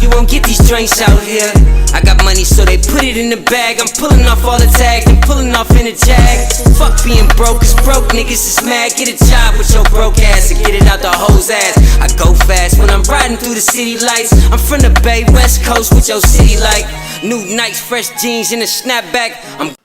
you won't get these drinks out here. I got money, so they put it in the bag. I'm pulling off all the tags and pulling off in a jag. Fuck being broke, cause broke niggas is mad. Get a job with your broke ass and get it out the hoe's ass. I go fast when I'm riding through the city lights. I'm from the Bay, West Coast with your city like new Nikes, fresh jeans, and a snapback.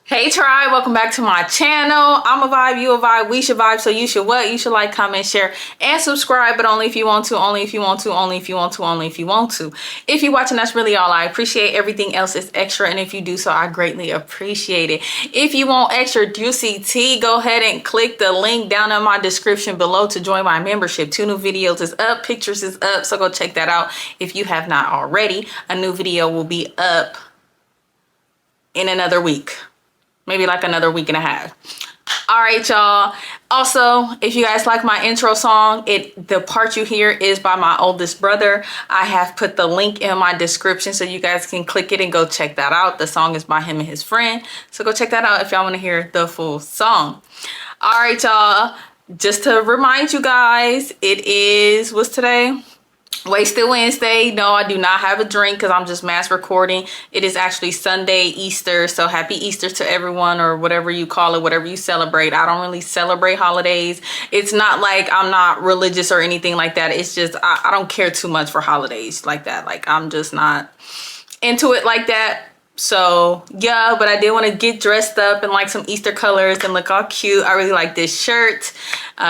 Hey tribe, welcome back to my channel. I'm a vibe, you a vibe, we should vibe, so you should what? You should like, comment, share, and subscribe, but only if you want to, only if you want to, only if you want to, only if you want to. If you're watching, that's really all I appreciate. Everything else is extra, and if you do so, I greatly appreciate it. If you want extra juicy tea, go ahead and click the link down in my description below to join my membership. 2 new videos is up, pictures is up, so go check that out if you have not already. A new video will be up in another week. Maybe like another week and a half. All right, y'all. Also, if you guys like my intro song, the part you hear is by my oldest brother. I have put the link in my description so you guys can click it and go check that out. The song is by him and his friend. So go check that out if y'all want to hear the full song. All right, y'all. Just to remind you guys, it is, what's today? Wasted Wednesday. No, I do not have a drink because I'm just mass recording. It is actually Sunday, Easter. So happy Easter to everyone, or whatever you call it, whatever you celebrate. I don't really celebrate holidays. It's not like I'm not religious or anything like that. It's just I don't care too much for holidays like that. Like I'm just not into it like that. So yeah, but I did want to get dressed up in like some Easter colors and look all cute. I really like this shirt.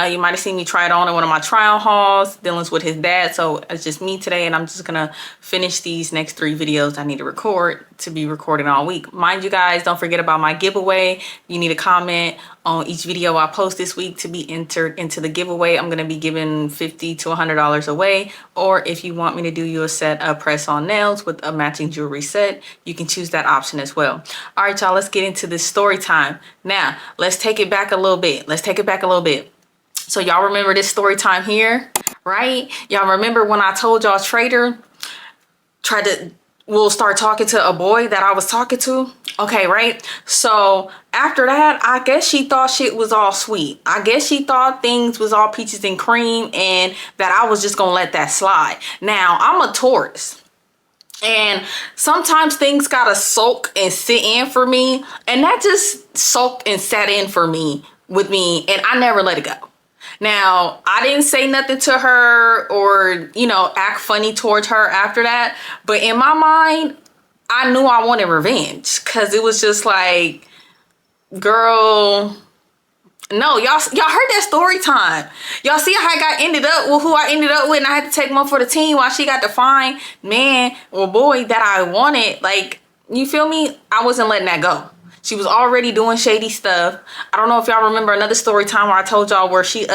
You might have seen me try it on in one of my try-on hauls. Dylan's with his dad, so it's just me today, and I'm just gonna finish these next 3 videos I need to record to be recording all week. Mind you guys, don't forget about my giveaway. You need to comment on each video I post this week to be entered into the giveaway. I'm gonna be giving $50 to $100 away, or if you want me to do you a set of press-on nails with a matching jewelry set, you can choose that option as well. All right, y'all, let's get into this story time. Now, let's take it back a little bit. So y'all remember this story time here, right? Y'all remember when I told y'all Trader will start talking to a boy that I was talking to? Okay, right? So after that, I guess she thought shit was all sweet. I guess she thought things was all peaches and cream and that I was just gonna let that slide. Now, I'm a Taurus. And sometimes things gotta soak and sit in for me. And that just soaked and sat in for me with me, and I never let it go. Now, I didn't say nothing to her or, you know, act funny towards her after that. But in my mind, I knew I wanted revenge. Because it was just like, girl, no, y'all heard that story time. Y'all see how I got ended up with who I ended up with, and I had to take one for the team while she got to find man or boy that I wanted. Like, you feel me? I wasn't letting that go. She was already doing shady stuff. I don't know if y'all remember another story time where I told y'all where she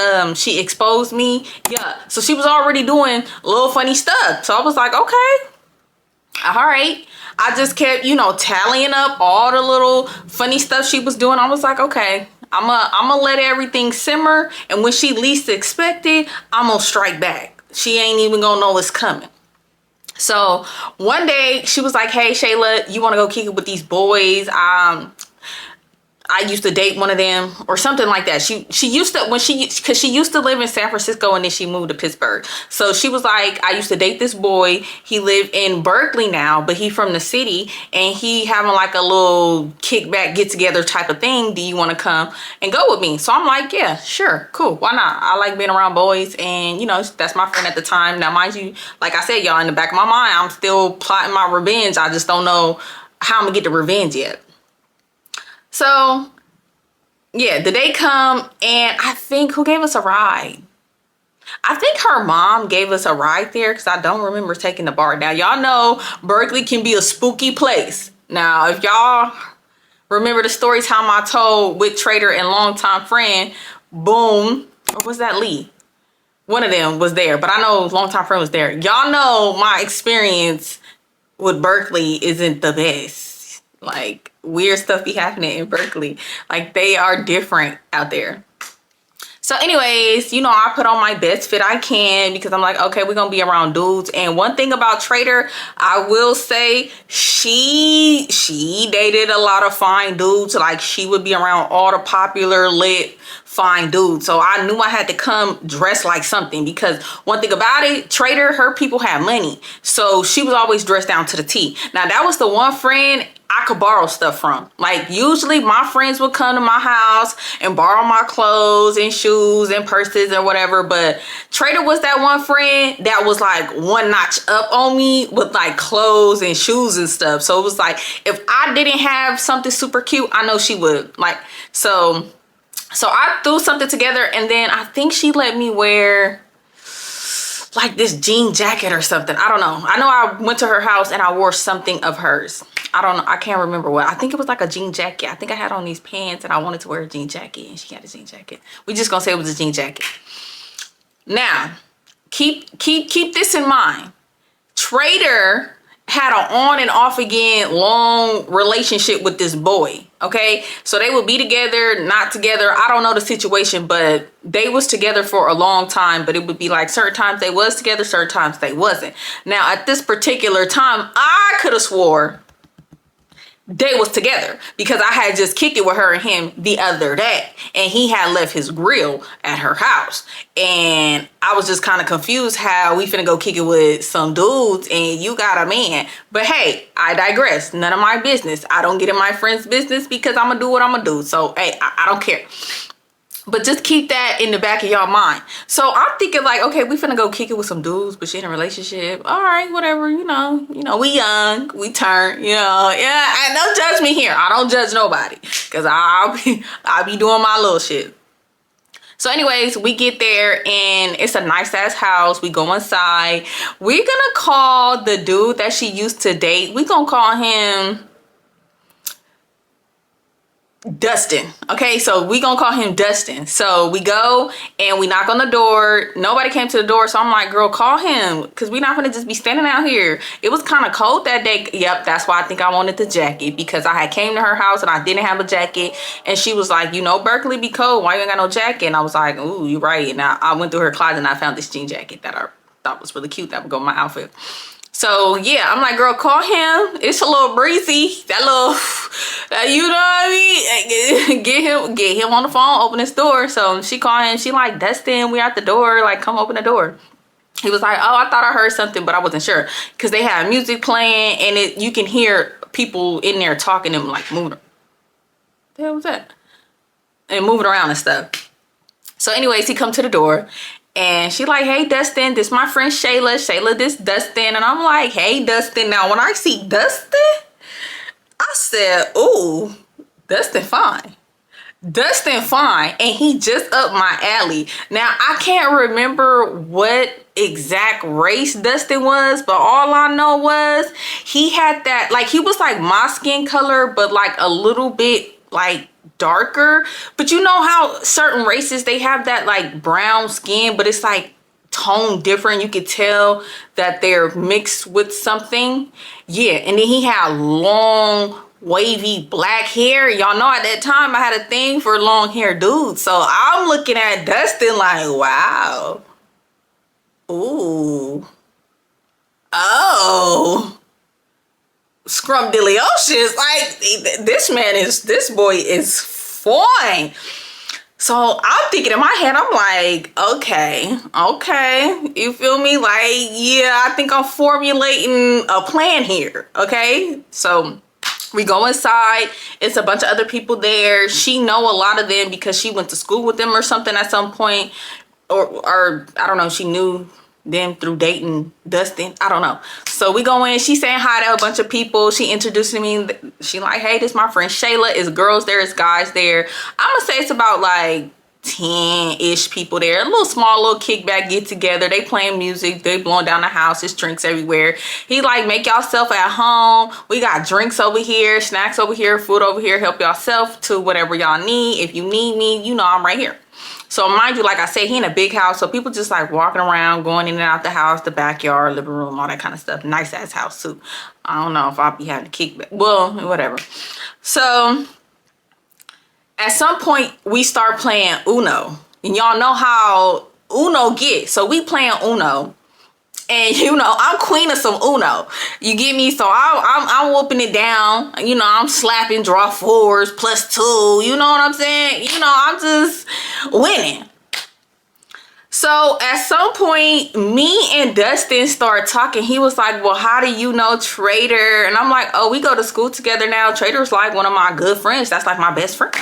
exposed me. Yeah, so she was already doing little funny stuff. So I was like, okay, all right. I just kept, you know, tallying up all the little funny stuff she was doing. I was like, okay, I'm gonna let everything simmer, and when she least expected, I'm gonna strike back. She ain't even gonna know it's coming. So one day she was like, hey Shayla, you want to go kick it with these boys? I used to date one of them or something like that. She used to, because she used to live in San Francisco and then she moved to Pittsburgh. So she was like, I used to date this boy. He lived in Berkeley now, but he from the city, and he having like a little kickback get together type of thing. Do you want to come and go with me? So I'm like, yeah, sure, cool. Why not? I like being around boys, and you know, that's my friend at the time. Now, mind you, like I said, y'all, in the back of my mind, I'm still plotting my revenge. I just don't know how I'm gonna get the revenge yet. So, yeah, the day come, and I think, who gave us a ride? I think her mom gave us a ride there, because I don't remember taking the BART. Now, y'all know Berkeley can be a spooky place. Now, if y'all remember the story time I told with Trader and longtime friend, Boom, or was that Lee? One of them was there, but I know longtime friend was there. Y'all know my experience with Berkeley isn't the best. Like, weird stuff be happening in Berkeley. Like, they are different out there. So anyways, you know, I put on my best fit I can because I'm like, okay, we're gonna be around dudes. And one thing about Trader, I will say, she dated a lot of fine dudes. Like, she would be around all the popular lit fine dudes. So I knew I had to come dressed like something, because one thing about it, Trader, her people had money. So she was always dressed down to the T. Now that was the one friend I could borrow stuff from. Like, usually my friends would come to my house and borrow my clothes and shoes and purses or whatever, but Trader was that one friend that was like one notch up on me with like clothes and shoes and stuff. So it was like, if I didn't have something super cute, I know she would. Like, so I threw something together, and then I think she let me wear like this jean jacket or something. I don't know. I know I went to her house and I wore something of hers. I don't know. I can't remember what. I think it was like a jean jacket. I think I had on these pants and I wanted to wear a jean jacket, and she had a jean jacket. We just gonna say it was a jean jacket. Now, keep this in mind. Trader had an on and off again long relationship with this boy. Okay, so they would be together, not together. I don't know the situation, but they was together for a long time. But it would be like certain times they was together, certain times they wasn't. Now at this particular time, I could have swore they was together, because I had just kicked it with her and him the other day, and he had left his grill at her house, and I was just kind of confused how we finna go kick it with some dudes and you got a man. But hey, I digress. None of my business. I don't get in my friend's business because I'm gonna do what I'm gonna do. So hey, I don't care. But just keep that in the back of y'all mind. So I'm thinking like, okay, we finna go kick it with some dudes, but she in a relationship. All right, whatever, you know, we young, we turn, yeah. And don't judge me here. I don't judge nobody, because I'll be doing my little shit. So anyways, we get there and it's a nice ass house. We go inside. We're gonna call the dude that she used to date, we gonna call him Dustin. Okay, so we gonna call him Dustin. So we go and we knock on the door. Nobody came to the door, so I'm like, girl, call him, because we're not gonna just be standing out here. It was kind of cold that day. Yep, that's why I think I wanted the jacket, because I had came to her house and I didn't have a jacket, and she was like, Berkeley be cold, why you ain't got no jacket? And I was like, ooh, you're right. And I went through her closet and I found this jean jacket that I thought was really cute that would go with my outfit. So yeah, I'm like, girl, call him. It's a little breezy. That little, you know what I mean? Get him on the phone, open his door. So she called him. She like, Dustin, we at the door. Like, come open the door. He was like, oh, I thought I heard something, but I wasn't sure, because they had music playing and you can hear people in there talking and like moving. What the hell was that? And moving around and stuff. So anyways, he come to the door. And she like, hey, Dustin, this my friend Shayla. Shayla, this Dustin. And I'm like, hey, Dustin. Now, when I see Dustin, I said, ooh, Dustin fine. Dustin fine. And he just up my alley. Now, I can't remember what exact race Dustin was, but all I know was he had that, like, he was like my skin color, but like a little bit like darker. But you know how certain races, they have that like brown skin, but it's like tone different. You could tell that they're mixed with something. Yeah. And then he had long wavy black hair. Y'all know at that time I had a thing for long hair dudes. So I'm looking at Dustin like, wow. Ooh. Oh. Scrumdiddlyocious. Like, this boy is fine. So I'm thinking in my head, I'm like, okay, you feel me? Like, yeah, I think I'm formulating a plan here. Okay, so we go inside. It's a bunch of other people there. She know a lot of them because she went to school with them or something at some point, or I don't know, she knew them through dating Dustin. I don't know. So we go in. She's saying hi to a bunch of people. She introducing me. She like, hey, this is my friend Shayla. It's girls there, it's guys there. I'm gonna say it's about like 10-ish people there. A little small little kickback get together. They playing music. They blowing down the house. There's drinks everywhere. He like, make yourself at home. We got drinks over here, snacks over here, food over here. Help yourself to whatever y'all need. If you need me, I'm right here. So mind you, like I said, he in a big house. So people just like walking around, going in and out the house, the backyard, living room, all that kind of stuff. Nice ass house too. I don't know if I'll be having to kickback. Well, whatever. So at some point we start playing Uno. And y'all know how Uno get. So we playing Uno. And I'm queen of some Uno. You get me? So I'm whooping it down. I'm slapping draw fours +2. You know what I'm saying? I'm just winning. So at some point, me and Dustin started talking. He was like, well, how do you know Trader? And I'm like, oh, we go to school together now. Trader's like one of my good friends. That's like my best friend.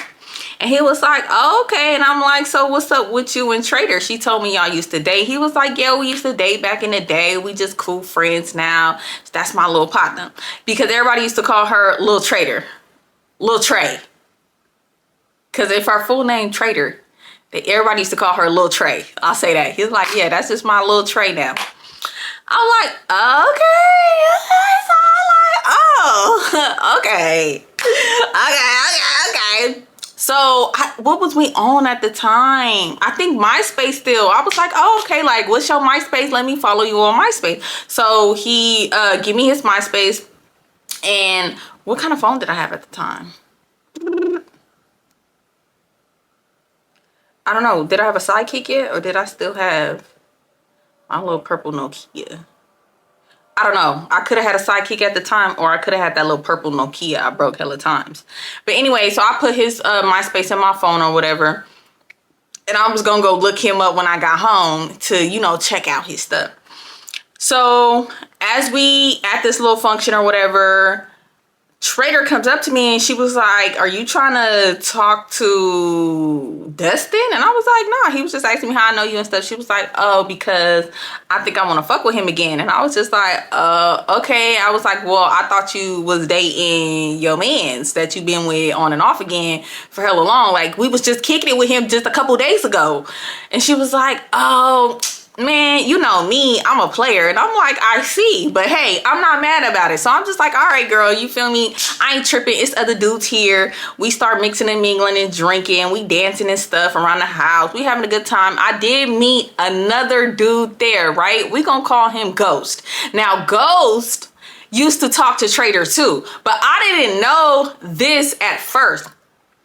And he was like, oh, okay. And I'm like, so what's up with you and Trader? She told me y'all used to date. He was like, yeah, we used to date back in the day. We just cool friends now. That's my little partner. Because everybody used to call her Lil Trader. Lil Trey. Because if her full name Trader, everybody used to call her Lil Trey. I'll say that. He's like, yeah, that's just my Lil Trey now. I'm like, okay. So I'm like, oh, okay. Okay. So what was we on at the time? I think MySpace still. I was like, oh, okay, like, what's your MySpace? Let me follow you on MySpace. So he gave me his MySpace. And what kind of phone did I have at the time? I don't know. Did I have a Sidekick yet? Or did I still have my little purple Nokia? I don't know. I could have had a Sidekick at the time, or I could have had that little purple Nokia I broke hella times. But anyway, so I put his MySpace in my phone or whatever. And I was going to go look him up when I got home to, check out his stuff. So as we at this little function or whatever, Trader comes up to me and she was like, are you trying to talk to Dustin? And I was like, nah, he was just asking me how I know you and stuff. She was like, oh, because I think I want to fuck with him again. And I was just like, okay. I was like, well, I thought you was dating your mans that you've been with on and off again for hella long. Like, we was just kicking it with him just a couple days ago. And she was like, oh, man, you know me, I'm a player. And I'm like, I see, but hey, I'm not mad about it. So I'm just like, all right, girl, you feel me? I ain't tripping. It's other dudes here. We start mixing and mingling and drinking. We dancing and stuff around the house. We having a good time. I did meet another dude there, right? We gonna call him Ghost. Now, Ghost used to talk to Trader too, but I didn't know this at first.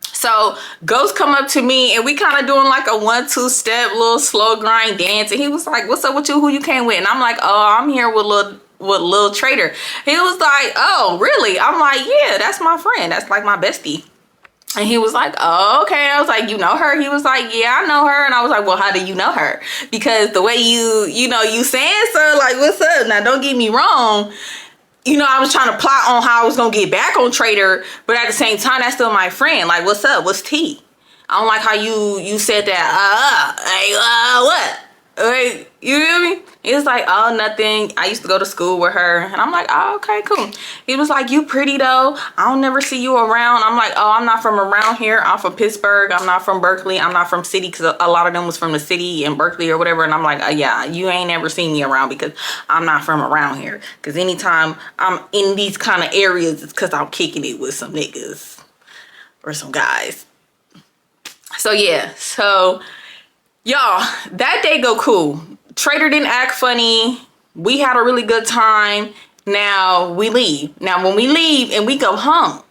So Ghost come up to me and we kind of doing like a 1-2 step little slow grind dance. And he was like, what's up with you? Who you came with? And I'm like, oh, I'm here with Lil Trader. He was like, oh, really? I'm like, yeah, that's my friend. That's like my bestie. And he was like, oh, okay. I was like, you know her? He was like, yeah, I know her. And I was like, well, how do you know her? Because the way you saying so, like, what's up? Now, don't get me wrong. I was trying to plot on how I was going to get back on Trader, but at the same time, that's still my friend. Like, what's up? What's tea? I don't like how you said that. What? Like, you feel me? He was like, oh, nothing. I used to go to school with her. And I'm like, oh, okay, cool. He was like, you pretty though. I don't never see you around. I'm like, oh, I'm not from around here. I'm from Pittsburgh. I'm not from Berkeley. I'm not from city, because a lot of them was from the city in Berkeley or whatever. And I'm like, yeah, you ain't never seen me around because I'm not from around here. Because anytime I'm in these kind of areas, it's because I'm kicking it with some niggas or some guys. So yeah, y'all, that day go cool. Trader didn't act funny. We had a really good time. Now we leave. Now when we leave and we go home,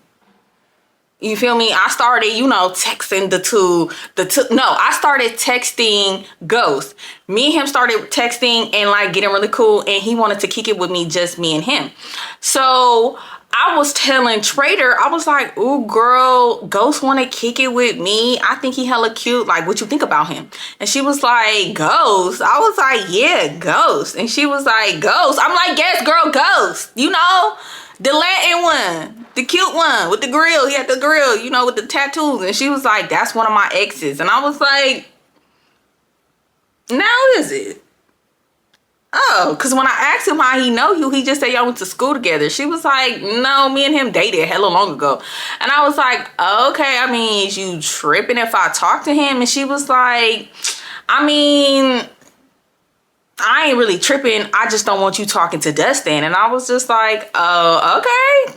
you feel me? I started, texting I started texting Ghost. Me and him started texting and like getting really cool. And he wanted to kick it with me, just me and him. So I was telling Trader, I was like, ooh, girl, Ghost want to kick it with me. I think he hella cute. Like, what you think about him? And she was like, Ghost? I was like, yeah, Ghost. And she was like, Ghost? I'm like, yes, girl, Ghost. The Latin one, the cute one with the grill. He had the grill, with the tattoos. And she was like, that's one of my exes. And I was like, now is it? Oh, because when I asked him how he know you, he just said y'all went to school together. She was like, no, me and him dated hella long ago. And I was like, okay, I mean, is you tripping if I talk to him? And she was like, I mean, I ain't really tripping. I just don't want you talking to Dustin. And I was just like, oh, okay.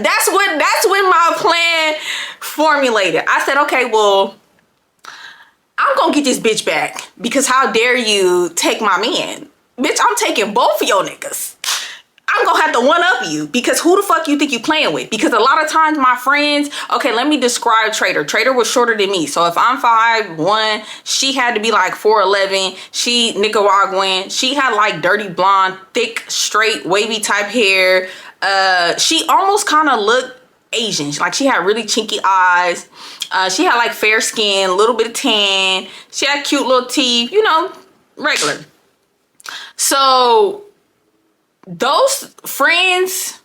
That's when my plan formulated. I said, okay, well, I'm gonna get this bitch back, because how dare you take my man? Bitch, I'm taking both of your niggas. I'm I'm gonna have to one up you, because who the fuck you think you playing with? Because a lot of times my friends, okay, let me describe Trader. Trader was shorter than me. So if I'm 5'1", she had to be like 4'11". She Nicaraguan. She had like dirty blonde, thick, straight, wavy type hair. She almost kind of looked Asian. Like she had really chinky eyes. She had like fair skin, a little bit of tan. She had cute little teeth, you know, regular. So those friends,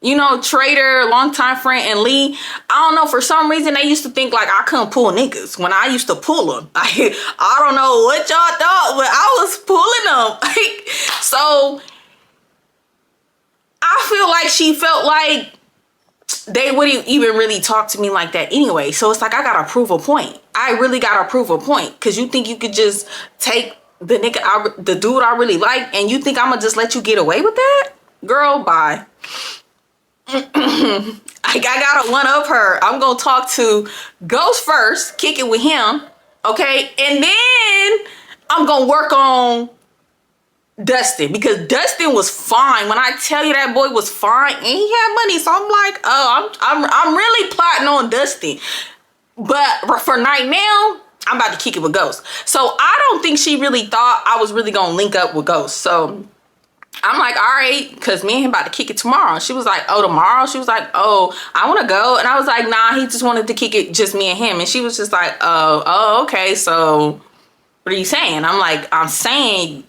you know, Trader, longtime friend, and Lee, I don't know, for some reason they used to think like I couldn't pull niggas when I used to pull them. I don't know what y'all thought, but I was pulling them. So I feel like she felt like they wouldn't even really talk to me like that anyway. So it's like, I gotta prove a point. I really gotta prove a point. Because you think you could just take the nigga, the dude I really like, and you think I'm gonna just let you get away with that? Girl, bye. I gotta one up her. I'm gonna talk to Ghost first, kick it with him, okay? And then I'm gonna work on Dustin, because Dustin was fine. When I tell you that boy was fine and he had money, so I'm like, oh, I'm really plotting on Dustin. But for right now, I'm about to kick it with Ghost. So I don't think she really thought I was really gonna link up with Ghost. So I'm like, all right, because me and him about to kick it tomorrow. She was like, oh, tomorrow? She was like, oh, I want to go. And I was like, nah, he just wanted to kick it, just me and him. And she was just like, oh, okay, so what are you saying? I'm like, I'm saying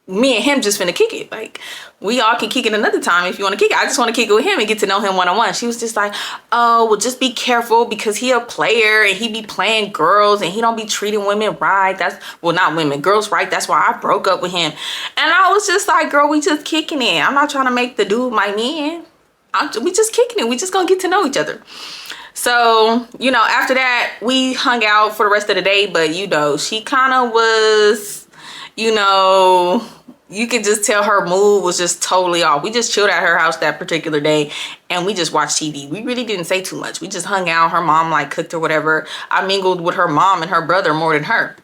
me and him just finna kick it. Like, we all can kick it another time if you want to kick it. I just want to kick it with him and get to know him one-on-one. She was just like, oh, well, just be careful because he a player and he be playing girls and he don't be treating women right. That's, well, not women, girls right. That's why I broke up with him. And I was just like, girl, we just kicking it. I'm not trying to make the dude my man. We just kicking it. We just gonna get to know each other. So, you know, after that, we hung out for the rest of the day. But, you know, she kind of was, you know, you could just tell her mood was just totally off. We just chilled at her house that particular day and we just watched TV. We really didn't say too much. We just hung out. Her mom like cooked or whatever. I mingled with her mom and her brother more than her.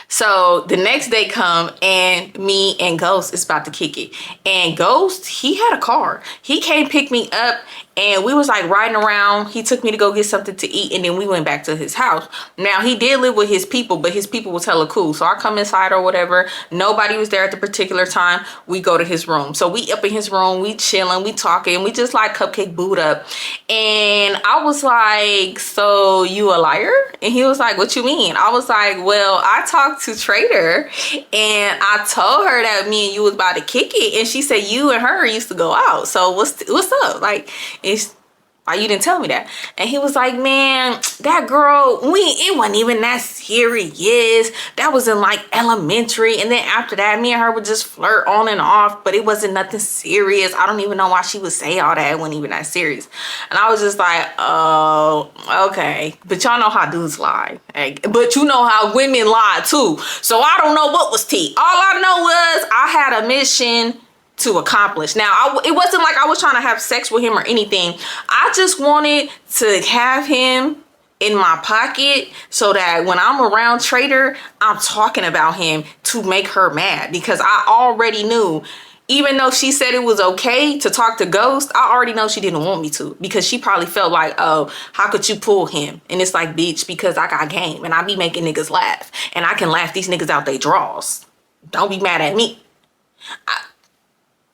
So the next day come and me and Ghost is about to kick it. And Ghost, he had a car. He came pick me up and we was like riding around. He took me to go get something to eat and then we went back to his house. Now he did live with his people, but his people was hella cool. So I come inside or whatever. Nobody was there at the particular time. We go to his room. So we up in his room, we chilling, we talking, we just like cupcake boot up. And I was like, so you a liar? And he was like, what you mean? I was like, well, I talked to Trader and I told her that me and you was about to kick it. And she said you and her used to go out. So what's up? Like, it's why you didn't tell me that? And he was like, man, that girl, it wasn't even that serious. That was in like elementary. And then after that, me and her would just flirt on and off, but it wasn't nothing serious. I don't even know why she would say all that. It wasn't even that serious. And I was just like, oh, okay. But y'all know how dudes lie. But you know how women lie too. So I don't know what was tea. All I know was I had a mission to accomplish. Now, it wasn't like I was trying to have sex with him or anything. I just wanted to have him in my pocket so that when I'm around Trader, I'm talking about him to make her mad, because I already knew, even though she said it was okay to talk to Ghost, I already know she didn't want me to, because she probably felt like, oh, how could you pull him? And it's like, bitch, because I got game and I be making niggas laugh and I can laugh these niggas out they draws. Don't be mad at me.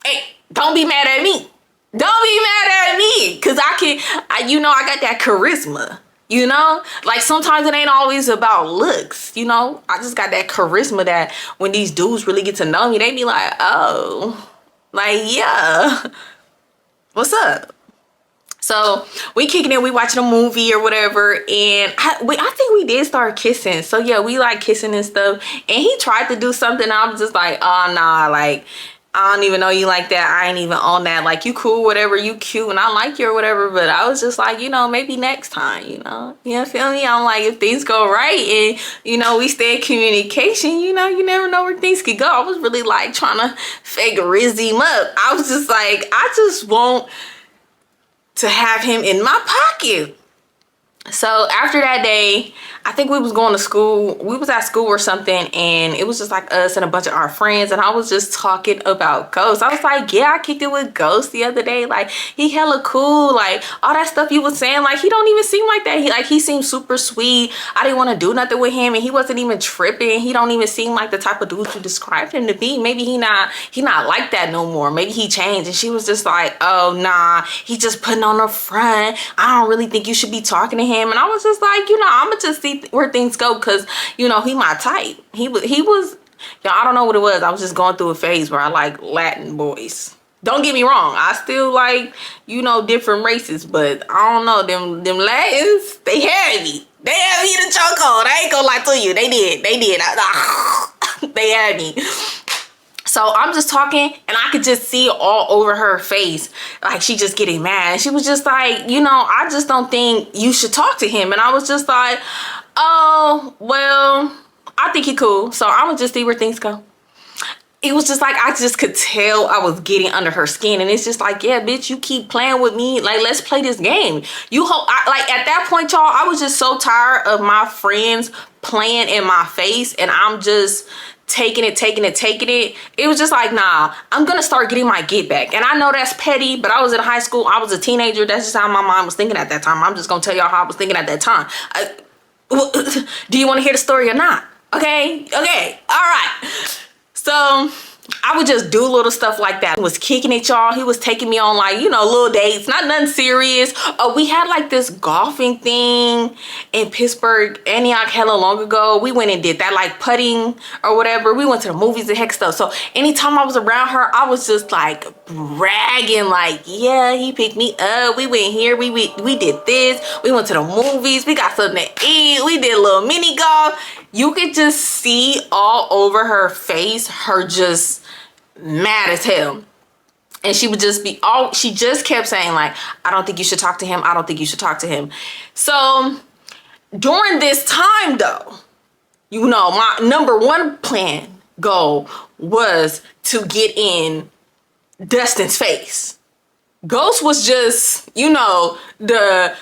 Hey, don't be mad at me. Don't be mad at me. Because I got that charisma. You know? Like, sometimes it ain't always about looks. You know? I just got that charisma that when these dudes really get to know me, they be like, oh. Like, yeah. What's up? So, we kicking it. We watching a movie or whatever. And I think we did start kissing. So, yeah, we like kissing and stuff. And he tried to do something. And I was just like, oh, nah. Like, I don't even know you like that. I ain't even on that. Like, you cool, whatever, you cute, and I like you or whatever. But I was just like, you know, maybe next time, you know? You feel me? I'm like, if things go right and, you know, we stay in communication, you know, you never know where things could go. I was really like trying to fake rizz him up. I was just like, I just want to have him in my pocket. So after that day, I think we was going to school. We was at school or something, and it was just like us and a bunch of our friends, and I was just talking about Ghost. I was like, yeah, I kicked it with Ghost the other day. Like, he hella cool. Like, all that stuff you was saying, like, he don't even seem like that. He seemed super sweet. I didn't want to do nothing with him, and he wasn't even tripping. He don't even seem like the type of dude you described him to be. Maybe he not like that no more. Maybe he changed. And she was just like, oh, nah, he just putting on a front. I don't really think you should be talking to him. And I was just like, I'm gonna just see where things go, because he my type. He was I don't know what it was. I was just going through a phase where I like Latin boys. Don't get me wrong, I still like different races, but I don't know, them Latins, they had me in the chokehold. I ain't gonna lie to you, they did they had me. So I'm just talking, and I could just see all over her face, like she just getting mad. And she was just like, I just don't think you should talk to him. And I was just like, oh, well, I think he cool. So I'm gonna just see where things go. It was just like, I just could tell I was getting under her skin. And it's just like, yeah, bitch, you keep playing with me. Like, let's play this game. At that point, y'all, I was just so tired of my friends playing in my face. And I'm just taking it. It was just like, nah, I'm gonna start getting my get back. And I know that's petty, but I was in high school. I was a teenager. That's just how my mind was thinking at that time. I'm just gonna tell y'all how I was thinking at that time. Do you want to hear the story or not? Okay, all right. So I would just do little stuff like that. He was kicking it, y'all. He was taking me on like, little dates, not nothing serious. We had like this golfing thing in Pittsburgh, Antioch, hella long ago. We went and did that, like putting or whatever. We went to the movies and heck stuff. So anytime I was around her, I was just like bragging, like, yeah, he picked me up. We went here. We did this. We went to the movies. We got something to eat. We did a little mini golf. You could just see all over her face, her just mad as hell. And she would just she just kept saying like, I don't think you should talk to him. I don't think you should talk to him. So during this time though, my number one goal was to get in Dustin's face. Ghost was just, the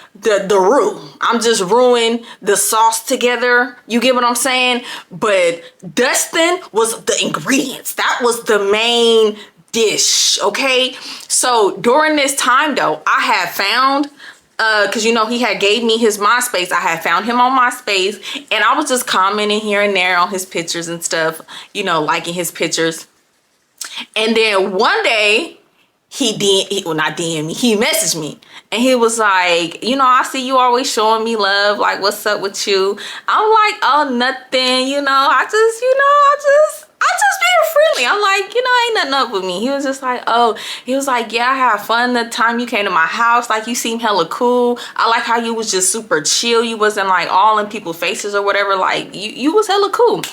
roux. I'm just ruining the sauce together. You get what I'm saying? But Dustin was the ingredients. That was the main dish, okay? So during this time though, I had found, because he had gave me his MySpace. I had found him on MySpace, and I was just commenting here and there on his pictures and stuff, liking his pictures. And then one day, he messaged me, and he was like, I see you always showing me love, like, what's up with you? I'm like, oh, nothing, I just being friendly. I'm like, ain't nothing up with me. He was just like, yeah, I had fun the time you came to my house. Like, you seem hella cool. I like how you was just super chill. You wasn't like all in people's faces or whatever. Like, you was hella cool.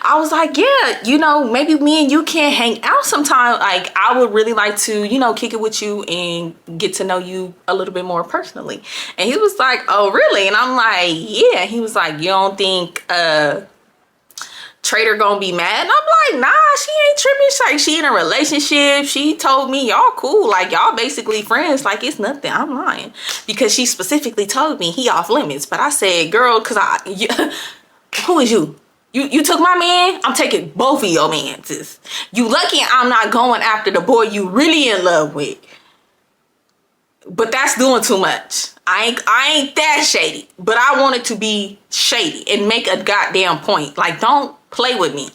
I was like, yeah, maybe me and you can hang out sometime. Like, I would really like to, kick it with you and get to know you a little bit more personally. And he was like, oh, really? And I'm like, yeah. He was like, you don't think, Trader gonna be mad? And I'm like, nah, she ain't tripping. She's like, she in a relationship. She told me y'all cool, like y'all basically friends. Like, it's nothing. I'm lying, because she specifically told me he off limits. But I said, girl, who is you? You took my man. I'm taking both of your mans. You lucky I'm not going after the boy you really in love with. But that's doing too much. I ain't that shady, but I wanted to be shady and make a goddamn point. Like, don't play with me.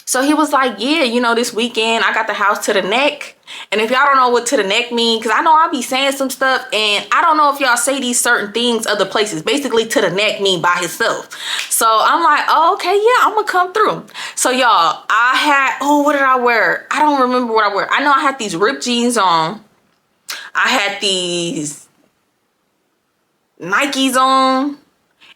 So he was like, yeah, this weekend I got the house to the neck. And if y'all don't know what to the neck mean, because I know I be saying some stuff, and I don't know if y'all say these certain things other places. Basically, to the neck mean by himself. So I'm like, oh, okay, yeah, I'm gonna come through. So y'all, I had, what did I wear? I don't remember what I wear. I know I had these ripped jeans on. I had these Nikes on,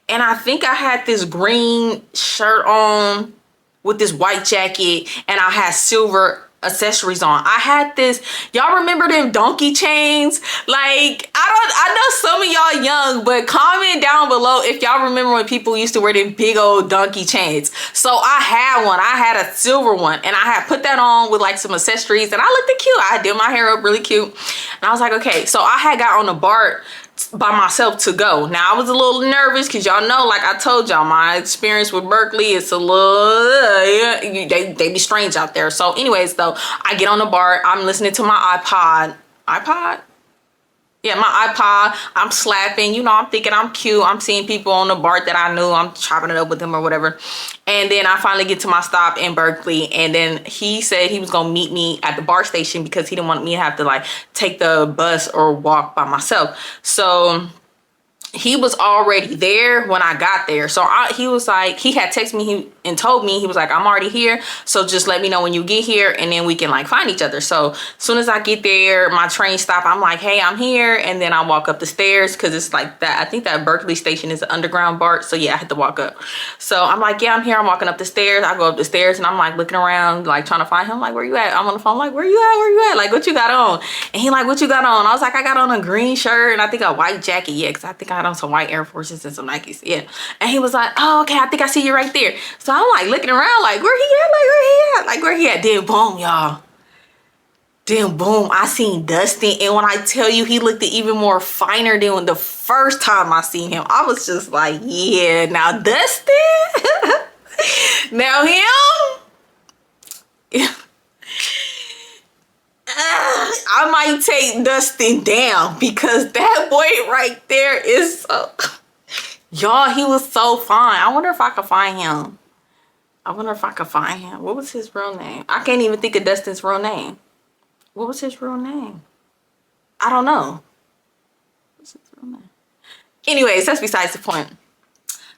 and I think I had this green shirt on with this white jacket, and I had silver accessories on. I had this, y'all remember them donkey chains? Like, I know some of y'all young, but comment down below if y'all remember when people used to wear them big old donkey chains. So I had one. I had a silver one, and I had put that on with like some accessories, and I looked cute. I did my hair up really cute, and I was like, okay. So I had got on the BART by myself to go. Now I was a little nervous because y'all know, like I told y'all, my experience with Berkeley is a little they be strange out there. So anyways, though, I get on the BART, I'm listening to my iPod. Yeah, my iPod, I'm slapping, you know, I'm thinking I'm cute. I'm seeing people on the BART that I knew. I'm chopping it up with them or whatever. And then I finally get to my stop in Berkeley. And then he said he was going to meet me at the BART station because he didn't want me to have to like take the bus or walk by myself. So he was already there when I got there. So he was like, he had texted me and told me, he was like, I'm already here. So just let me know when you get here and then we can like find each other. So as soon as I get there, my train stop, I'm like, hey, I'm here. And then I walk up the stairs because it's like that. I think that Berkeley station is an underground BART. So yeah, I had to walk up. So I'm like, yeah, I'm here. I'm walking up the stairs. I go up the stairs and I'm like looking around, like trying to find him. Like, where you at? I'm on the phone. Like, where you at? Where you at? Like, what you got on? And he like, what you got on? I was like, I got on a green shirt and I think a white jacket. Yeah, because I think I had on some white Air Forces and some Nikes. Yeah. And he was like, oh, okay, I think I see you right there. So I'm like looking around like, where he at? Like, where he at? Like, where he at? Then boom, y'all. Then boom, I seen Dustin. And when I tell you, he looked even more finer than the first time I seen him. I was just like, yeah, now Dustin. Now him. I might take Dustin down because that boy right there is so... Y'all, he was so fine. I wonder if I could find him. What was his real name? I can't even think of Dustin's real name. What was his real name? I don't know. What's his real name? Anyways, that's besides the point.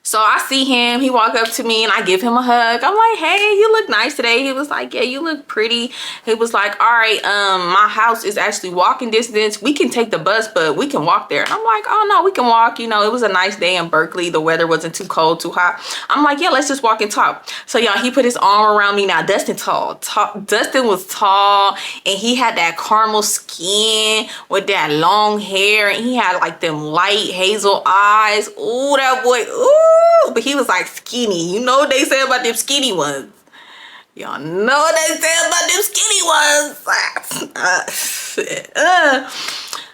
So I see him, he walked up to me and I give him a hug. I'm like, hey, you look nice today. He was like, yeah, you look pretty. He was like, all right, my house is actually walking distance. We can take the bus, but we can walk there. And I'm like, oh no, we can walk. You know, it was a nice day in Berkeley. The weather wasn't too cold, too hot. I'm like, yeah, let's just walk and talk. So y'all, he put his arm around me. Now Dustin Dustin was tall and he had that caramel skin with that long hair. And he had like them light hazel eyes. Ooh, that boy, ooh. But he was like skinny. You know what they say about them skinny ones. Y'all know what they say about them skinny ones.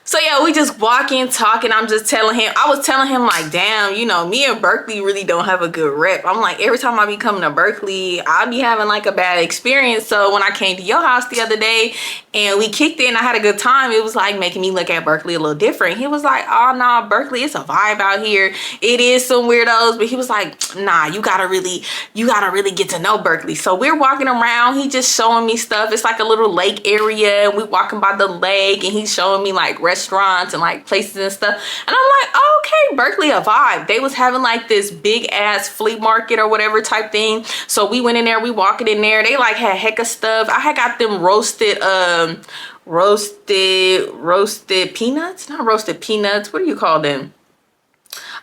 So yeah, we just walking, talking. I'm just telling him, I was telling him like, damn, you know, me and Berkeley really don't have a good rep. I'm like, every time I be coming to Berkeley, I be having like a bad experience. So when I came to your house the other day and we kicked in, I had a good time. It was like making me look at Berkeley a little different. He was like, oh nah, Berkeley, it's a vibe out here. It is some weirdos, but he was like, nah, you gotta really get to know Berkeley. So we're walking around, he just showing me stuff. It's like a little lake area. We walking by the lake and he's showing me like restaurants and like places and stuff. And I'm like, oh, okay, Berkeley a vibe. They was having like this big ass flea market or whatever type thing. So we went in there, we walking in there. They like had heck of stuff. I had got them roasted peanuts, not roasted peanuts. What do you call them?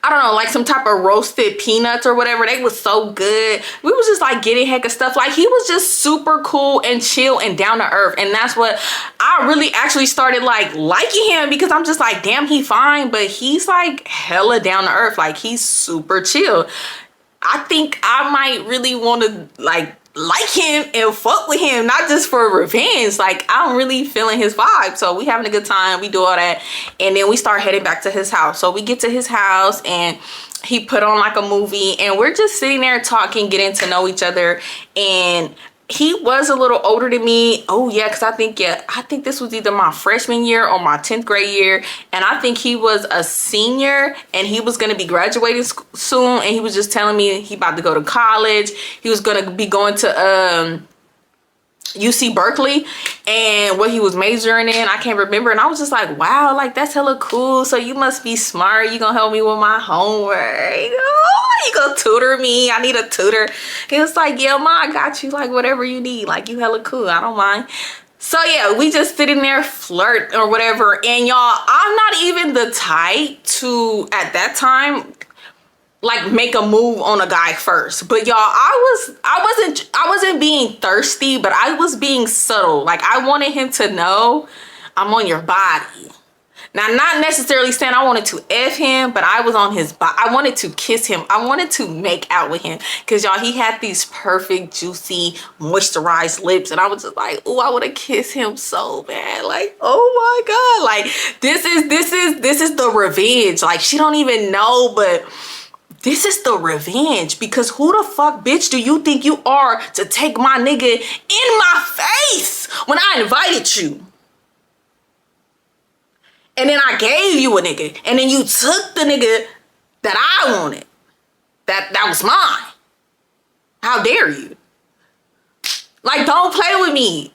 I don't know, like some type of roasted peanuts or whatever. They was so good. We was just like getting heck of stuff. Like he was just super cool and chill and down to earth. And that's what I really actually started like liking him, because I'm just like, damn, he fine, but he's like hella down to earth. Like he's super chill. I think I might really want to like him and fuck with him, not just for revenge. Like I'm really feeling his vibe. So we having a good time, we do all that, and then we start heading back to his house. So we get to his house and he put on like a movie and we're just sitting there talking, getting to know each other. And he was a little older than me. Oh yeah, because I think this was either my freshman year or my 10th grade year. And I think he was a senior and he was going to be graduating soon. And he was just telling me he about to go to college. He was going to be going to UC Berkeley, and what he was majoring in, I can't remember. And I was just like, wow, like that's hella cool. So you must be smart. You gonna help me with my homework. You gonna tutor me. I need a tutor. He was like, yeah, ma, I got you. Like whatever you need. Like you hella cool. I don't mind. So yeah, we just sitting there flirt or whatever. And y'all, I'm not even the type to, at that time, like make a move on a guy first. But y'all, I wasn't being thirsty, but I was being subtle. Like I wanted him to know I'm on your body. Now, not necessarily saying I wanted to F him, but I was on his body. I wanted to kiss him. I wanted to make out with him. Because, y'all, he had these perfect, juicy, moisturized lips. And I was just like, oh, I want to kiss him so bad. Like, oh, my God. Like, this is the revenge. Like, she don't even know, but this is the revenge. Because who the fuck, bitch, do you think you are to take my nigga in my face when I invited you? And then I gave you a nigga. And then you took the nigga that I wanted. That was mine. How dare you? Like, don't play with me.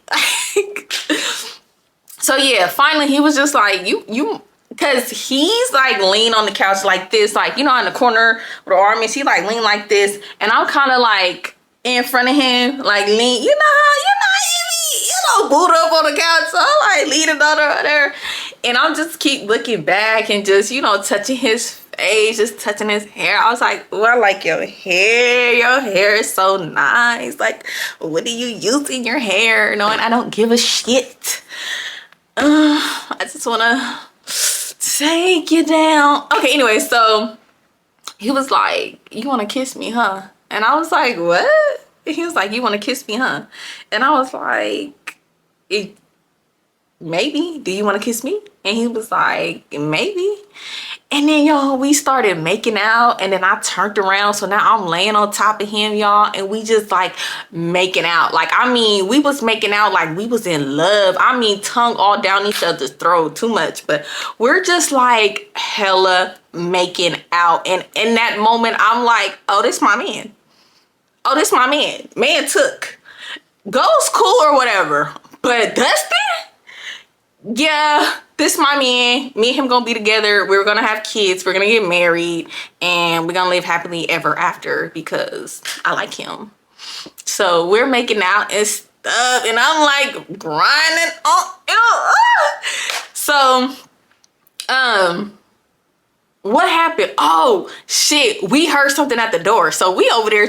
So yeah, finally he was just like, you, cause he's like lean on the couch like this, like, you know, in the corner with the arm is, he like lean like this. And I'm kind of like in front of him, like lean, boot up on the couch. So I'm like leaning on her there. And I'll just keep looking back and just, you know, touching his face, just touching his hair. I was like, oh, I like your hair. Your hair is so nice. Like, what do you use in your hair? You know, and I don't give a shit. I just want to take you down. Okay, anyway, so he was like, you want to kiss me, huh? And I was like, what? He was like, you want to kiss me, huh? And I was like, maybe. Do you want to kiss me? And he was like, maybe. And then, y'all, we started making out. And then I turned around. So now I'm laying on top of him, y'all. And we just like making out. Like, I mean, we was making out like we was in love. I mean, tongue all down each other's throat. Too much. But we're just like hella making out. And in that moment, I'm like, oh, this my man. Oh, this my man. Man took. Goes cool or whatever. But Dustin? Yeah, this my man. Me and him gonna be together. We're gonna have kids. We're gonna get married. And we're gonna live happily ever after because I like him. So we're making out and stuff. And I'm like grinding on. So, what happened? Oh, shit. We heard something at the door. So we over there.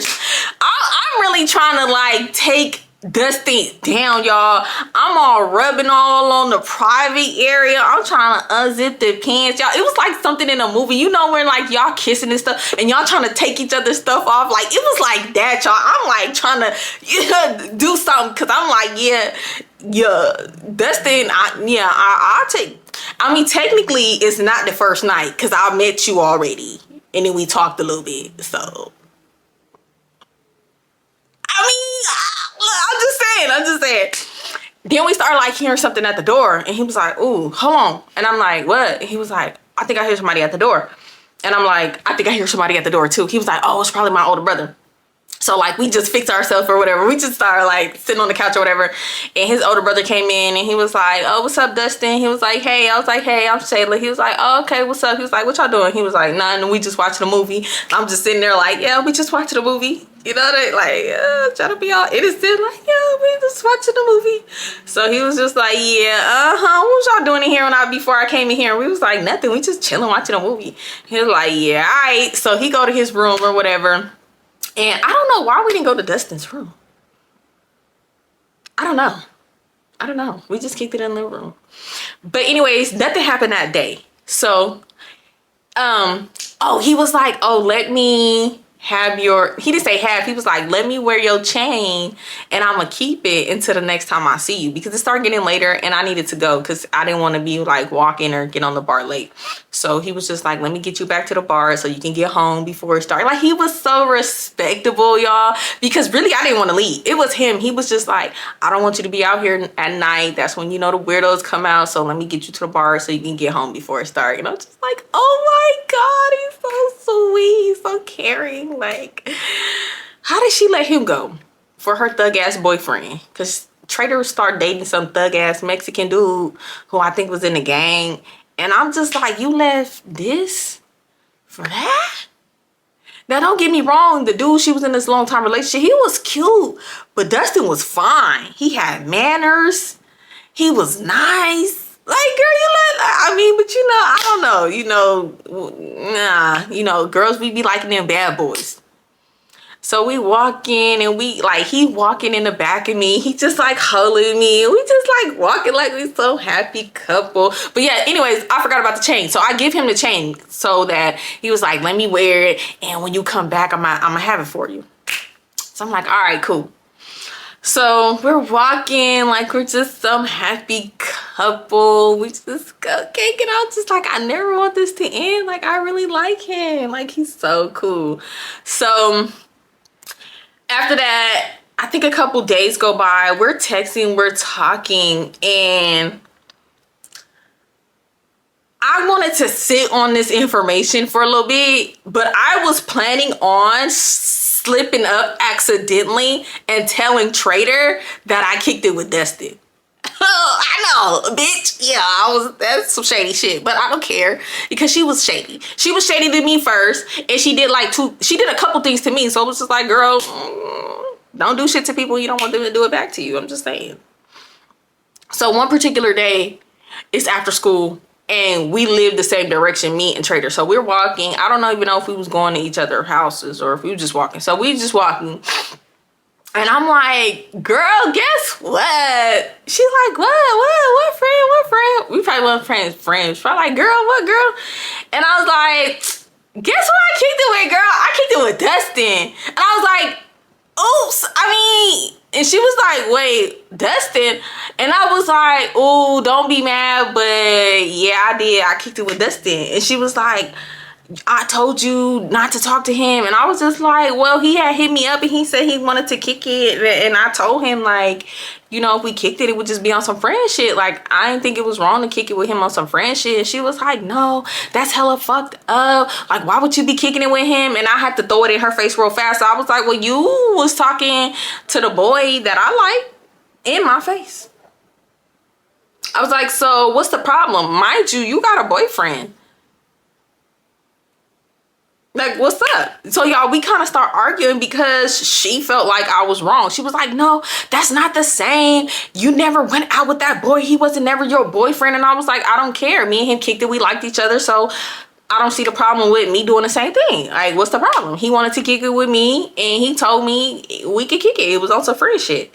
I'm really trying to like take Dustin down, y'all. I'm all rubbing all on the private area. I'm trying to unzip the pants, y'all. It was like something in a movie, you know, where like y'all kissing and stuff and y'all trying to take each other's stuff off. Like, it was like that, y'all. I'm like trying to do something because I'm like, yeah, Dustin, I'll take. I mean, technically it's not the first night because I met you already and then we talked a little bit. So I mean, I'm just saying. Then we started like hearing something at the door and he was like, ooh, hold on. And I'm like, what? And he was like, I think I hear somebody at the door. And I'm like, I think I hear somebody at the door too. He was like, oh, it's probably my older brother. So like we just fixed ourselves or whatever. We just started like sitting on the couch or whatever. And his older brother came in and he was like, oh, what's up, Dustin? He was like, hey. I was like, hey, I'm Shayla. He was like, oh, okay, what's up? He was like, what y'all doing? He was like, nothing. We just watching a movie. I'm just sitting there like, yeah, we just watching a movie. You know, they like, trying to be all innocent. Like, yeah, we just watching a movie. So he was just like, yeah, what was y'all doing in here before I came in here? And we was like, nothing. We just chilling watching a movie. He was like, yeah, all right. So he go to his room or whatever. And I don't know why we didn't go to Dustin's room. I don't know. We just kicked it in the room. But anyways, nothing happened that day. So, he was like, oh, let me have your, he didn't say have, he was like, let me wear your chain and I'm gonna keep it until the next time I see you, because it started getting later and I needed to go because I didn't want to be like walking or get on the bar late. So he was just like, let me get you back to the bar so you can get home before it started. Like, he was so respectable, y'all, because really I didn't want to leave. It was him. He was just like, I don't want you to be out here at night. That's when, you know, the weirdos come out. So let me get you to the bar so you can get home before it starts. And I'm just like, oh my God, he's so sweet. He's so caring. Like, how did she let him go for her thug ass boyfriend? Because Trader started dating some thug ass Mexican dude who I think was in the gang. And I'm just like, you left this for that? Now, don't get me wrong. The dude she was in this long time relationship, he was cute. But Dustin was fine. He had manners. He was nice. Like, girl, you let, I mean, but you know, I don't know. You know, girls, we be liking them bad boys. So we walk in and he walking in the back of me. He just like holding me. We just like walking like we so happy couple. But yeah, anyways, I forgot about the chain. So I give him the chain so that he was like, let me wear it. And when you come back, I'm gonna have it for you. So I'm like, all right, cool. So we're walking like we're just some happy couple. We just go caking out just like I never want this to end. Like I really like him. Like he's so cool. So after that, I think a couple days go by. We're texting, we're talking, and I wanted to sit on this information for a little bit, but I was planning on slipping up accidentally and telling Trader that I kicked it with Dustin. I know, bitch. Yeah, that's some shady shit, but I don't care because she was shady. She was shady to me first, and she did a couple things to me. So it was just like, girl, don't do shit to people you don't want them to do it back to you. I'm just saying. So one particular day, it's after school, and we live the same direction, me and Trader. So we're walking. I don't even know if we was going to each other's houses or if we were just walking. So we just walking. And I'm like, girl, guess what? She's like, what friend? We probably wasn't friends. Probably like, girl, what girl? And I was like, guess what I kicked it with, girl? I kicked it with Dustin. And I was like, oops, and she was like, wait, Dustin? And I was like, ooh, don't be mad, but yeah, I did. I kicked it with Dustin. And she was like, I told you not to talk to him. And I was just like, well, he had hit me up and he said he wanted to kick it. And I told him, like, you know, if we kicked it, it would just be on some friend shit. Like, I didn't think it was wrong to kick it with him on some friend shit. And she was like, no, that's hella fucked up. Like, why would you be kicking it with him? And I had to throw it in her face real fast. So I was like, well, you was talking to the boy that I like in my face. I was like, so what's the problem? Mind you, you got a boyfriend. Like, what's up? So y'all, we kind of start arguing because she felt like I was wrong. She was like, no, that's not the same. You never went out with that boy. He wasn't never your boyfriend. And I was like, I don't care. Me and him kicked it. We liked each other. So I don't see the problem with me doing the same thing. Like, what's the problem? He wanted to kick it with me and he told me we could kick it. It was on some free shit.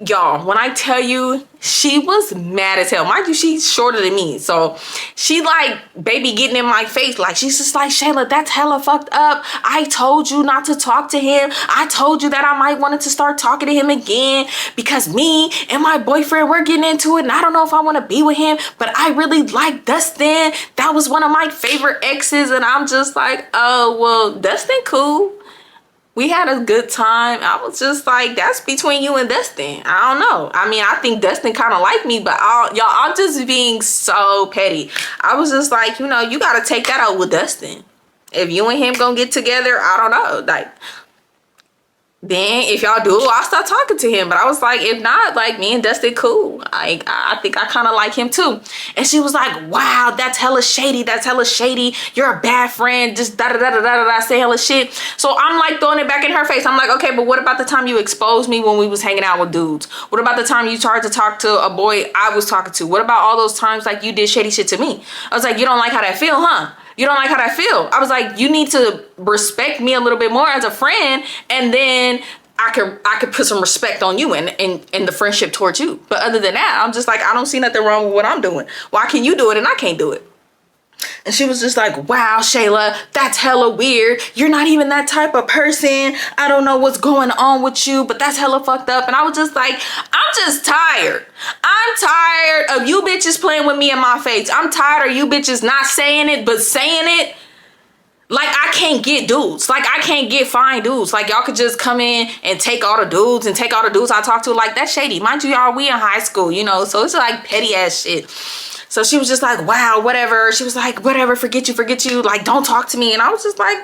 Y'all, when I tell you, she was mad as hell. Mind you, she's shorter than me. So she like, baby, getting in my face. Like, she's just like, Shayla, that's hella fucked up. I told you not to talk to him. I told you that I might wanted to start talking to him again because me and my boyfriend, we're getting into it. And I don't know if I want to be with him, but I really like Dustin. That was one of my favorite exes. And I'm just like, oh, well, Dustin cool. We had a good time. I was just like, that's between you and Dustin. I don't know. I mean, I think Dustin kind of liked me, but y'all, I'm just being so petty. I was just like, you know, you got to take that out with Dustin. If you and him gonna get together, I don't know. Like, then if y'all do, I'll start talking to him. But I was like, if not, like, me and Dustin cool. I think I kind of like him too. And she was like, wow, that's hella shady. That's hella shady. You're a bad friend. Just da-da-da-da-da-da, say hella shit. So I'm like throwing it back in her face. I'm like, okay, but what about the time you exposed me when we was hanging out with dudes? What about the time you tried to talk to a boy I was talking to? What about all those times like you did shady shit to me? I was like, you don't like how that feel, huh? You don't like how that feel. I was like, you need to respect me a little bit more as a friend, and then I could put some respect on you and the friendship towards you. But other than that, I'm just like, I don't see nothing wrong with what I'm doing. Why can you do it and I can't do it? And she was just like, wow, Shayla, that's hella weird. You're not even that type of person. I don't know what's going on with you, but that's hella fucked up. And I was just like, I'm just tired. I'm tired of you bitches playing with me in my face. I'm tired of you bitches not saying it, but saying it. Like, I can't get dudes. Like, I can't get fine dudes. Like, y'all could just come in and take all the dudes and take all the dudes I talk to. Like, that's shady. Mind you, y'all, we in high school, you know, so it's like petty ass shit. So she was just like, wow, whatever. She was like, whatever, forget you. Like, don't talk to me. And I was just like,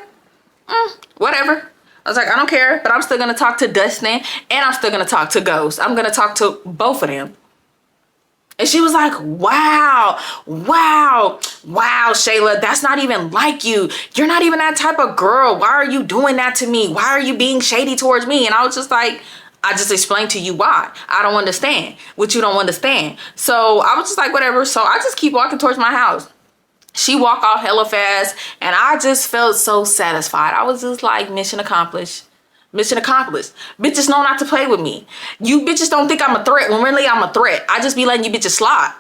whatever. I was like, I don't care, but I'm still going to talk to Dustin and I'm still going to talk to Ghost. I'm going to talk to both of them. And she was like, wow, Shayla, that's not even like you. You're not even that type of girl. Why are you doing that to me? Why are you being shady towards me? And I was just like, I just explained to you why. I don't understand what you don't understand. So I was just like, whatever. So I just keep walking towards my house. She walked off hella fast and I just felt so satisfied. I was just like, mission accomplished. Mission accomplished. Bitches know not to play with me. You bitches don't think I'm a threat when really I'm a threat. I just be letting you bitches slide.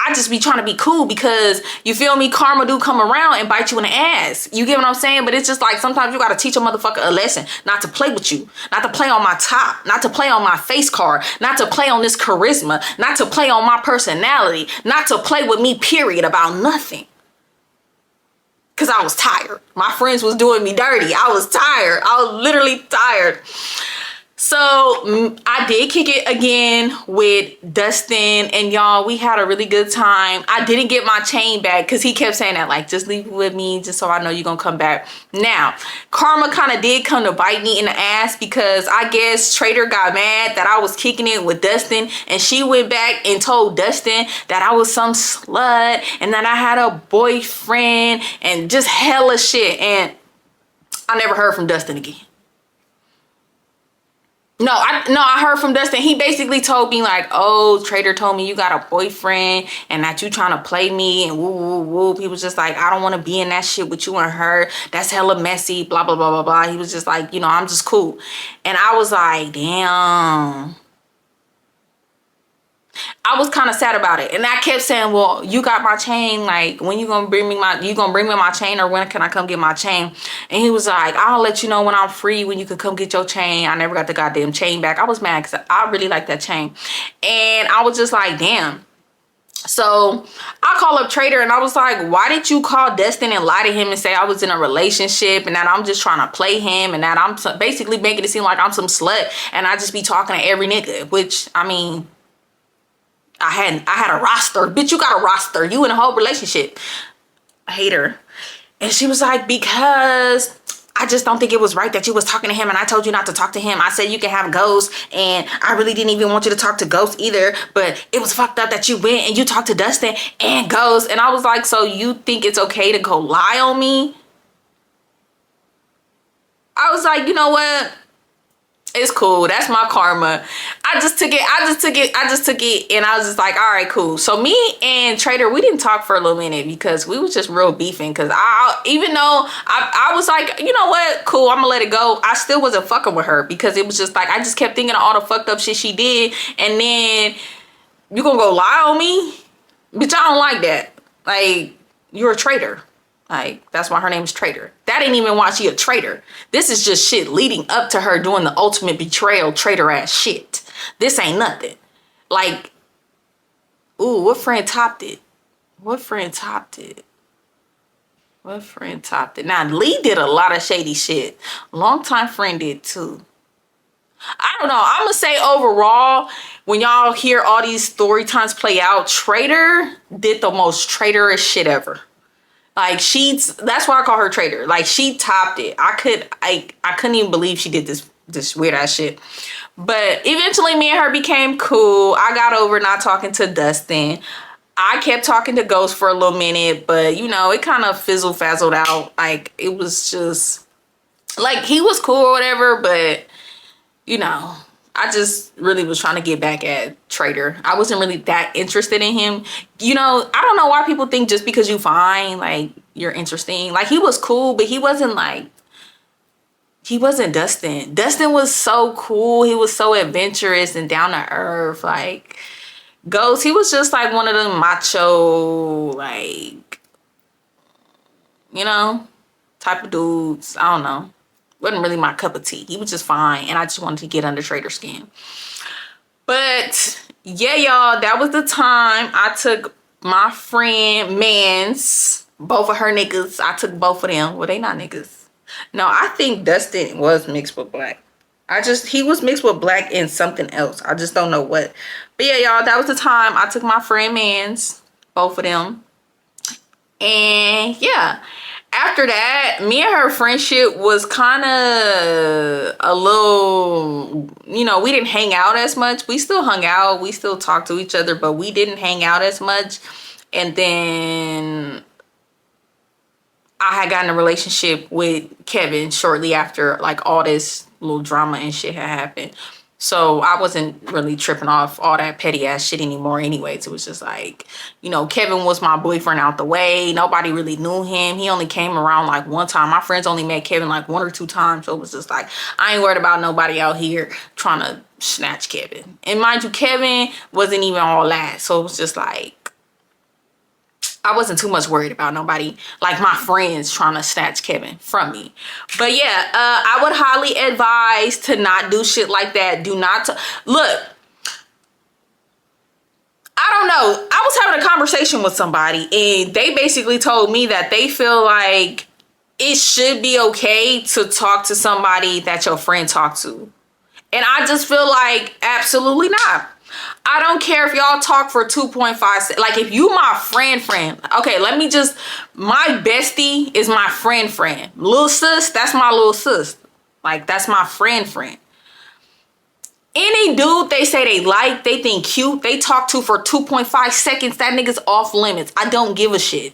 I just be trying to be cool because, you feel me, karma do come around and bite you in the ass. You get what I'm saying? But it's just like sometimes you got to teach a motherfucker a lesson not to play with you, not to play on my top, not to play on my face card, not to play on this charisma, not to play on my personality, not to play with me, period, about nothing. Because I was tired. My friends was doing me dirty. I was tired. I was literally tired. So I did kick it again with Dustin, and y'all, we had a really good time. I didn't get my chain back because he kept saying that, like, just leave it with me just so I know you're gonna come back. Now, karma kind of did come to bite me in the ass because I guess Trader got mad that I was kicking it with Dustin, and she went back and told Dustin that I was some slut and that I had a boyfriend and just hella shit, and I never heard from Dustin again. No, I heard from Dustin. He basically told me like, oh, Trader told me you got a boyfriend and that you trying to play me and woo, woo, woo. He was just like, I don't want to be in that shit with you and her. That's hella messy, blah, blah, blah, blah, blah. He was just like, you know, I'm just cool. And I was like, damn. I was kind of sad about it. And I kept saying, well, you got my chain. Like, when you gonna bring me my chain, or when can I come get my chain? And he was like, I'll let you know when I'm free, when you can come get your chain. I never got the goddamn chain back. I was mad because I really like that chain. And I was just like, damn. So I call up Trader and I was like, why did you call Dustin and lie to him and say I was in a relationship and that I'm just trying to play him and that I'm basically making it seem like I'm some slut and I just be talking to every nigga, which, I mean, I had a roster. Bitch, you got a roster. You in a whole relationship. I hate her. And she was like, because I just don't think it was right that you was talking to him and I told you not to talk to him. I said you can have Ghost and I really didn't even want you to talk to Ghost either, but it was fucked up that you went and you talked to Dustin and Ghost. And I was like, so you think it's okay to go lie on me? I was like, you know what? It's cool. That's my karma. I just took it. And I was just like, all right, cool. So me and Trader, we didn't talk for a little minute because we was just real beefing. Because even though I was like, you know what? Cool. I'm going to let it go. I still wasn't fucking with her because it was just like, I just kept thinking of all the fucked up shit she did. And then you going to go lie on me? Bitch, I don't like that. Like, you're a traitor. Like, that's why her name is Trader. That ain't even why she a traitor. This is just shit leading up to her doing the ultimate betrayal, traitor ass shit. This ain't nothing. Like, ooh, what friend topped it? What friend topped it? What friend topped it? Now, Lee did a lot of shady shit. Longtime friend did too. I don't know. I'm going to say overall, when y'all hear all these story times play out, Trader did the most traitorous shit ever. Like, that's why I call her Trader. Like, she topped it. I couldn't even believe she did this weird ass shit. But eventually me and her became cool. I got over not talking to Dustin. I kept talking to Ghost for a little minute, but you know, it kind of fizzled out. Like, it was just like, he was cool or whatever, but you know, I just really was trying to get back at Trader. I wasn't really that interested in him. You know, I don't know why people think just because you fine, like, you're interesting. Like, he was cool, but he wasn't Dustin. Dustin was so cool. He was so adventurous and down to earth. Like, Ghost, he was just like one of them macho, like, you know, type of dudes. I don't know. Wasn't really my cup of tea. He was just fine. And I just wanted to get under Trader's skin. But yeah, y'all, that was the time I took my friend Mans, both of her niggas. I took both of them. Well, they not niggas. No, I think Dustin was mixed with black. He was mixed with black and something else. I just don't know what. But yeah, y'all, that was the time I took my friend Mans, both of them. And yeah. After that, me and her friendship was kind of a little, you know, we didn't hang out as much. We still hung out. We still talked to each other, but we didn't hang out as much. And then I had gotten a relationship with Kevin shortly after, like, all this little drama and shit had happened. So I wasn't really tripping off all that petty ass shit anymore anyways. It was just like, Kevin was my boyfriend out the way. Nobody really knew him. He only came around like one time. My friends only met Kevin like 1 or 2 times. So it was just like, I ain't worried about nobody out here trying to snatch Kevin. And mind you, Kevin wasn't even all that. So it was just like, I wasn't too much worried about nobody, like my friends trying to snatch Kevin from me. But yeah, I would highly advise to not do shit like that. Do not look. I don't know. I was having a conversation with somebody and they basically told me that they feel like it should be okay to talk to somebody that your friend talked to. And I just feel like absolutely not. I don't care if y'all talk for 2.5 seconds. Like if you my friend. Okay, my bestie is my friend. Little sis, that's my little sis. Like that's my friend. Any dude they say they think cute, they talk to for 2.5 seconds, that nigga's off limits. I don't give a shit.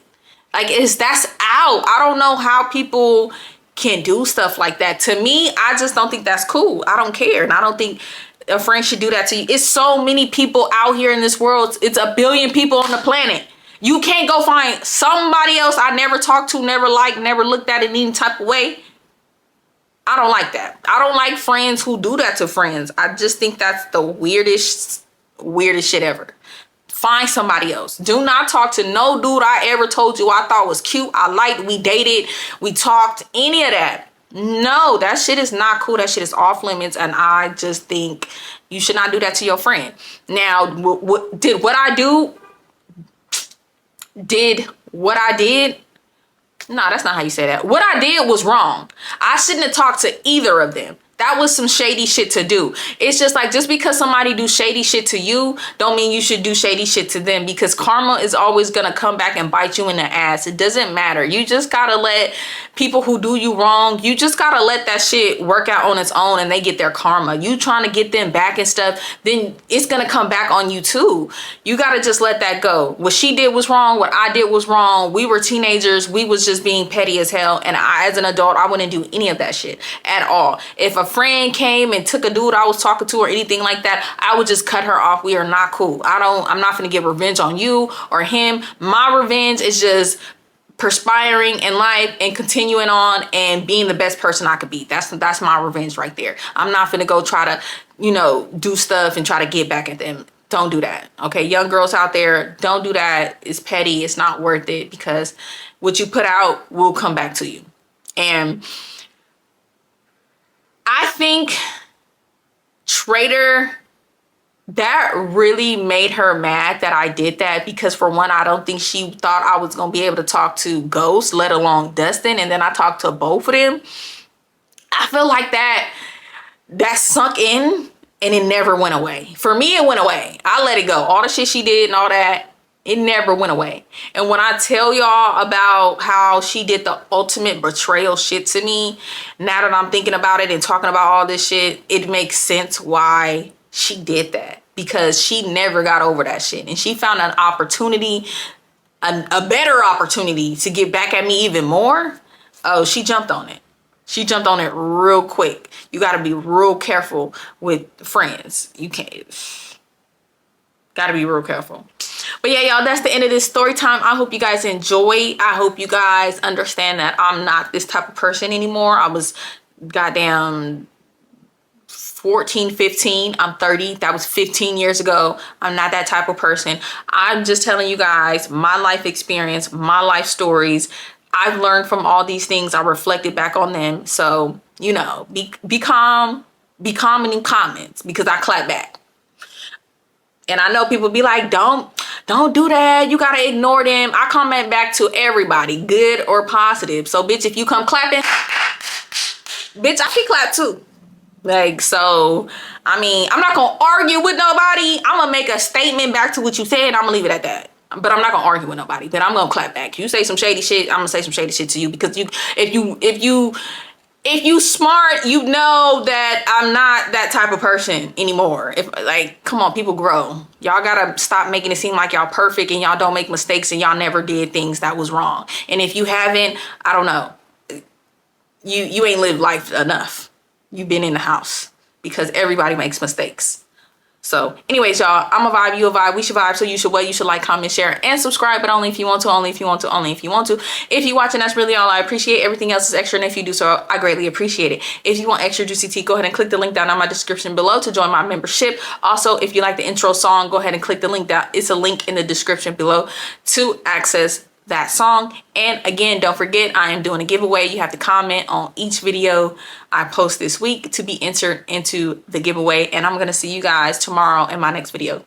Like that's out. I don't know how people can do stuff like that. To me, I just don't think that's cool. I don't care. And I don't think a friend should do that to you. It's so many people out here in this world. It's 1 billion people on the planet. You can't go find somebody else I never talked to, never liked, never looked at in any type of way. I don't like that. I don't like friends who do that to friends. I just think that's the weirdest shit ever. Find somebody else. Do not talk to no dude I ever told you I thought was cute, I liked, we dated, we talked, any of that. No, that shit is not cool. That shit is off limits. And I just think you should not do that to your friend. Now, did what I did? No, that's not how you say that. What I did was wrong. I shouldn't have talked to either of them. That was some shady shit to do. It's just like, just because somebody do shady shit to you, don't mean you should do shady shit to them, because karma is always going to come back and bite you in the ass. It doesn't matter. You just got to let people who do you wrong, you just got to let that shit work out on its own and they get their karma. You trying to get them back and stuff, then it's going to come back on you too. You got to just let that go. What she did was wrong. What I did was wrong. We were teenagers. We was just being petty as hell. And I, as an adult, I wouldn't do any of that shit at all. If a friend came and took a dude I was talking to or anything like that, I would just cut her off. We are not cool. I'm not gonna get revenge on you or him. My revenge is just perspiring in life and continuing on and being the best person I could be. That's my revenge right there. I'm not gonna go try to, do stuff and try to get back at them. Don't do that. Okay, young girls out there, don't do that. It's petty. It's not worth it, because what you put out will come back to you. And I think Trader, that really made her mad that I did that, because for one, I don't think she thought I was going to be able to talk to Ghost, let alone Dustin. And then I talked to both of them. I feel like that sunk in and it never went away. For me, it went away. I let it go. All the shit she did and all that, it never went away. And when I tell y'all about how she did the ultimate betrayal shit to me, now that I'm thinking about it and talking about all this shit, it makes sense why she did that. Because she never got over that shit. And she found an opportunity, a better opportunity to get back at me even more. Oh, she jumped on it. She jumped on it real quick. You got to be real careful with friends. You can't. Got to be real careful. But yeah, y'all, that's the end of this story time. I hope you guys enjoy. I hope you guys understand that I'm not this type of person anymore. I was goddamn 14, 15. I'm 30. That was 15 years ago. I'm not that type of person. I'm just telling you guys my life experience, my life stories. I've learned from all these things. I reflected back on them. So, be calm. Be calm in the comments, because I clap back. And I know people be like, don't do that. You got to ignore them. I comment back to everybody, good or positive. So, bitch, if you come clapping, bitch, I can clap too. Like, so, I mean, I'm not going to argue with nobody. I'm going to make a statement back to what you said. I'm going to leave it at that. But I'm not going to argue with nobody. But I'm going to clap back. You say some shady shit, I'm going to say some shady shit to you. Because if you smart, you know that I'm not that type of person anymore. Come on, people grow. Y'all gotta stop making it seem like y'all perfect and y'all don't make mistakes and y'all never did things that was wrong. And if you haven't, I don't know. You ain't lived life enough. You've been in the house. because everybody makes mistakes. So anyways, y'all, I'm a vibe, you a vibe, we should vibe, so you should what? You should like, comment, share, and subscribe, but only if you want to, only if you want to, only if you want to. If you watching, that's really all I appreciate. Everything else is extra, and if you do so, I greatly appreciate it. If you want extra juicy tea, go ahead and click the link down in my description below to join my membership. Also, if you like the intro song, go ahead and click the link down. It's a link in the description below to access that song. And again, don't forget, I am doing a giveaway. You have to comment on each video I post this week to be entered into the giveaway, and I'm gonna see you guys tomorrow in my next video.